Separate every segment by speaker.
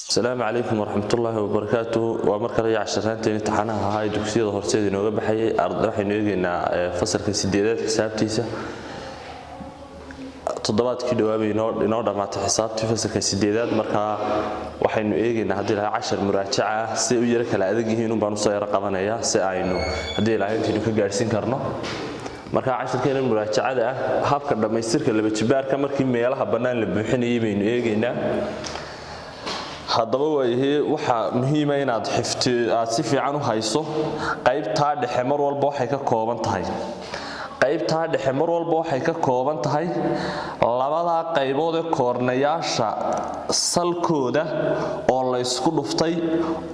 Speaker 1: السلام عليكم ورحمة الله وبركاته. ومركز عشرات امتحانها هاي دوكسية هرسيد إنه بحي أرد راح نيجينا فصل كسيدات حسابتيسه تضبط كده وابي نور مع حسابتي فصل كسيدات مركز waxaynu eegaynaa hadii la 10 muraajaca si u yara kala adag yihiin u baan u soo yara qabanaya si aynu hadii la intii ka gaarsiin karno marka 10keena muraajacada ah habka dhameystirka laba jibaarka markii meelaha banaan la buuxinayay baynu eegaynaa haddaba waxa muhiim ah inaad aad si fiican u hayso qaybta dhexe mar walba waxay ka kooban tahay qaybta dhexe mar walba waxay ka kooban tahay labada qaybood ee koornayaasha salkooda oo la isku dhuftay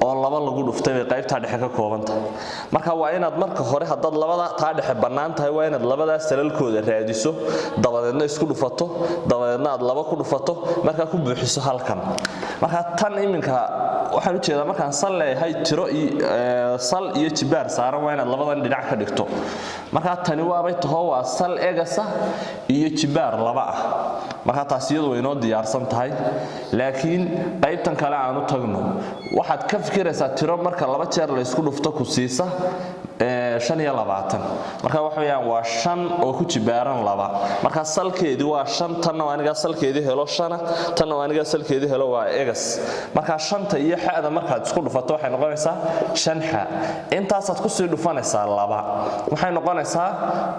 Speaker 1: oo laba lagu dhuftay bay qaybta dhexe ka kooban tahay marka waa inaad marka hore hadad labada taa dhexe banaan tahay waa inaad labada salalkooda raadiso dabadeedna isku dhufato dabadeedna aad laba ku dhufato marka ku buuxiso halkan marka tan iminka waxaan u jeedaa markaan sal leeyahay tiro sal iyo jibaar saaran waa inaad labadan dhinac ka dhigto marka tani waa waa sal egasa iyo jibaar laba ah marka taas iyadu way noo diyaarsan tahay laakiin qaybtan kale aan u tagno waxaad ka fikiraysaa tiro marka laba jeer la isku dhufto ku siisa 25 marka waxa weeyaan waa 5 oo ku jibaaran laba marka salkeedu waa 5 tan oo aniga salkeedu helo 5 tan oo aniga salkeedu helo waa egas marka 5 iyo xada marka isku dhufato waxay noqonaysaa 5 xa intaas aad ku sii dhufanaysaa laba waxay noqonaysaa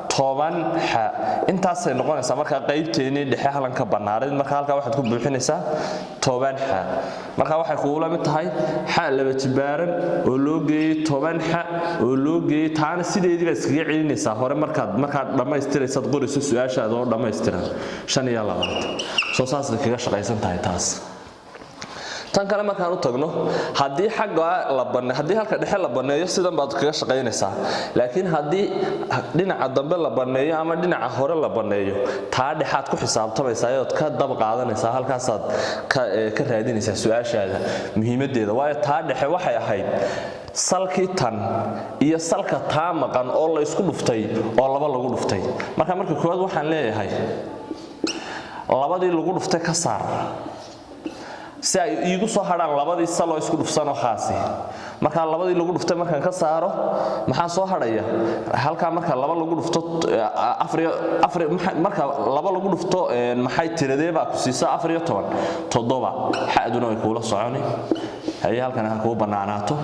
Speaker 1: 10 xa intaas ay noqonaysaa marka qaybteeni dhexe halan ka banaarid marka halka waxaad ku buuxinaysaa 10 xa marka waxay kuula mid tahay xa laba jibaaran oo loo geeyay 10 xa oo loo geeyay taana sideedii ba iskaga celinaysaa hore markaad dhameystirayso qoriso su'aashaada oo dhameystiran 25 soo saas kaga shaqaysan tahay taas tan kale markaan u tagno hadii xagga la baneeyo hadii halka dhexe la baneeyo sidan baad kaga shaqaynaysaa laakiin hadii dhinaca dambe la baneeyo ama dhinaca hore la baneeyo taa dhexaad ku xisaabtamaysaa oo ka dab qaadanaysaa halkaas aad ka raadinaysaa su'aashaada muhiimadeeda waayo taa dhexe waxay ahayd salkii tan iyo salka taa maqan oo la isku dhuftay oo laba lagu dhuftay marka koowaad waxaan leeyahay labadii lagu dhuftay ka saar si ay iigu soo hadhaan labadii sal oo isku dhufsan oo khaasi marka labadii lagu dhuftay markaan ka saaro maxaa soo hadhaya halka marka laba lagu dhufto afar marka laba lagu dhufto maxay tiradee baa ku siisa 14 7 xaduna way kula soconi hay halkan ha ku banaanaato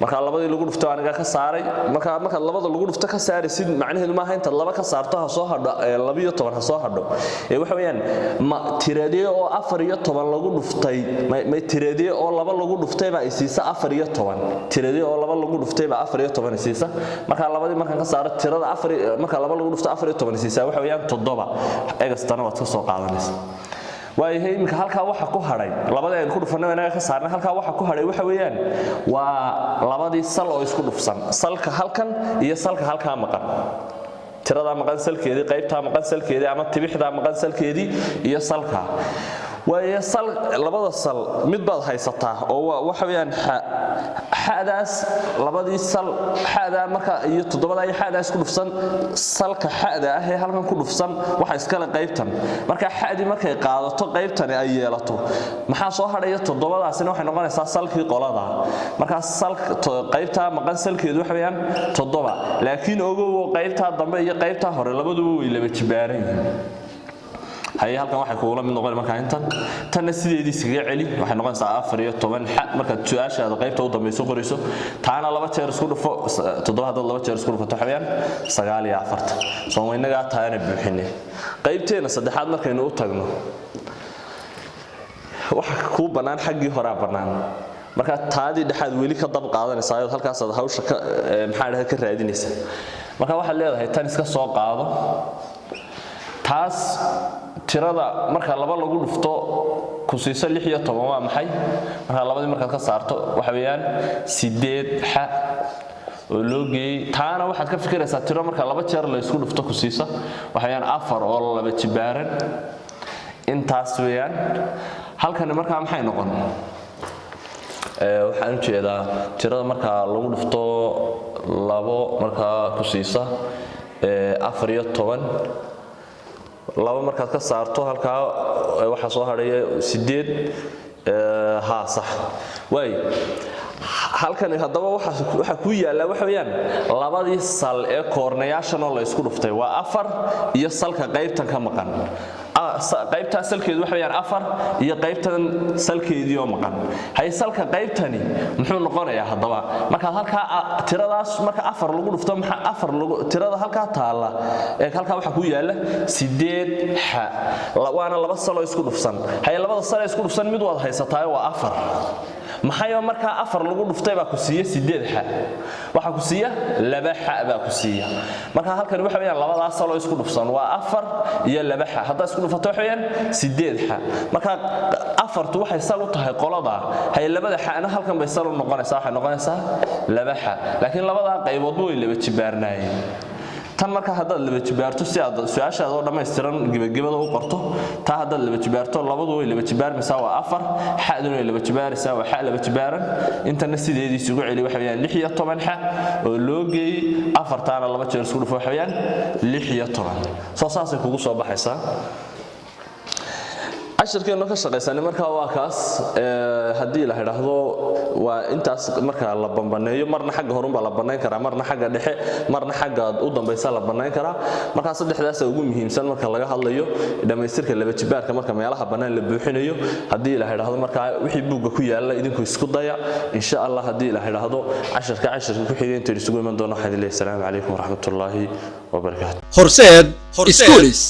Speaker 1: marka labadii lagu dhufto aniga ka saaray marka labada lagu dhufto ka saaray sid macnaheedu ma aha inta laba ka saarto ha soo hadho 12 ha soo hadho waxa weeyaan ma tiradee oo 14 lagu dhuftay ma tiradee oo laba lagu dhuftay baa isiisa 14 tiradee oo laba lagu dhuftay baa 14 isiisa marka labadii markaan ka saaro tirada 4 marka laba lagu dhufto 14 isiisa waxa weeyaan 7 egastana waad ka soo qaadanaysaa waayahay imika halka waxa ku haray labada ay ku dhufanay inaga ka saarnay halka waxa ku haray waxa weeyaan waa labadii sal oo isku dhufsan salka halkan iyo salka halka maqan tirada maqan salkeedii qaybta maqan salkeedii ama tibixda maqan salkeedii iyo salka waaye sal labada sal mid baad haysataa oo waxa weeyaan xadaas labadii sal xada marka iyo todobada ay xadaas ku dhufsan salka xada ah ee halkan ku dhufsan waxa iska la qaybtan marka xadi markay qaadato qaybtan ay yeelato maxaa soo hadhaya todobadaasina waxay noqonaysaa salkii qolada marka salka qaybta maqan salkeedu waxa weeyaan 7 laakiin ogow qaybta dambe iyo qaybta hore labaduba way laba jibaaran hay halkan waxa ku mid noqon marka tan sideedii iskaga celi waxay noqonaysaa 14 xa marka su'aashaada qaybta u dambayso qoriso taana laba jeer isku dhufo 7 laba jeer isku dhufo taxawiyaan 9 soo waynaga taana buuxinay qaybteena saddexaad markaynu u tagno waxa ku banaan xaqii hore banaan marka taadi dhaxad weli ka dab qaadanaysaa oo halkaas aad hawsha maxaa ka raadinaysaa marka waxa leedahay tan iska soo qaado taas tirada marka laba lagu dhufto ku siisa 16 waa maxay marka labadii marka ka saarto waxa weeyaan 8 xa oo loo geeyay taana waxaad ka fikiraysaa tiro marka laba jeer la isku dhufto ku siisa waxa weeyaan 4 oo laba jibaaran intaas weeyaan halkan marka maxay noqon waxaan u jeedaa tirada marka lagu dhufto labo marka ku siisa afar iyo toban laba markaad ka saarto halkaa waxa soo hadhaya 8 ها صح way halkan hadaba waxa ku yaala waxa weeyaan labadii sal ee koornayaashan oo la isku dhuftay waa 4 iyo salka qaybtan ka maqan qaybta salkeedu waxa weeyaan 4 iyo qaybtan salkeedii oo maqan hay salka qaybtani muxuu noqonayaa hadaba marka halka tiradaas marka 4 lagu dhufto maxaa 4 lagu tirada halka taala ee halka waxa ku yaala 8 ha waana laba sal oo isku dhufsan hay labada sal ee isku dhufsan mid wada haysataa waa 4 maxay marka 4 lagu dhuftay baa ku siiya 8 ha waxa ku siiya 2 ha baa ku siiya marka halkan waxa weeyaan labadaas sal oo isku dhufsan waa 4 iyo 2 ha hadda isku dhufato waxa weeyaan 8 ha marka 4tu waxay sal u tahay qolada hay labada xaana halkan bay sal u noqonaysaa waxa noqonaysaa 2 ha laakiin labada qaybood way laba jibaarnaayeen tan marka hadda laba jibaarto si aad su'aashaada oo dhameystiran gabagabada u qorto ta hadda laba jibaarto labadu way laba jibaarmaysaa waa 4 xaduna way laba jibaaraysaa waa xa laba jibaaran intana sideedii isugu celi waxa weeyaan 16 xa oo loo geey 4 taana laba jeer isku dhufo waxa weeyaan 16 soo saasay kugu soo baxaysaa ashirkeenu ka shaqeysan marka waa kaas hadii la yiraahdo waa intaas marka la bambaneeyo marna xagga horunba la baneyn karaa marna xagga dhexe marna xagga u dambaysa la baneyn karaa marka saddexdaas ugu muhiimsan marka laga hadlayo dhameystirka laba jibaarka marka meelaha banaan la buuxinayo hadii la yiraahdo marka wixii buuga ku yaala idinku isku daya insha Allah hadii la yiraahdo ashirka ku xigeen inta isugu iman doono xadiilay assalamu alaykum wa rahmatullahi wa barakaatuh
Speaker 2: horseed schools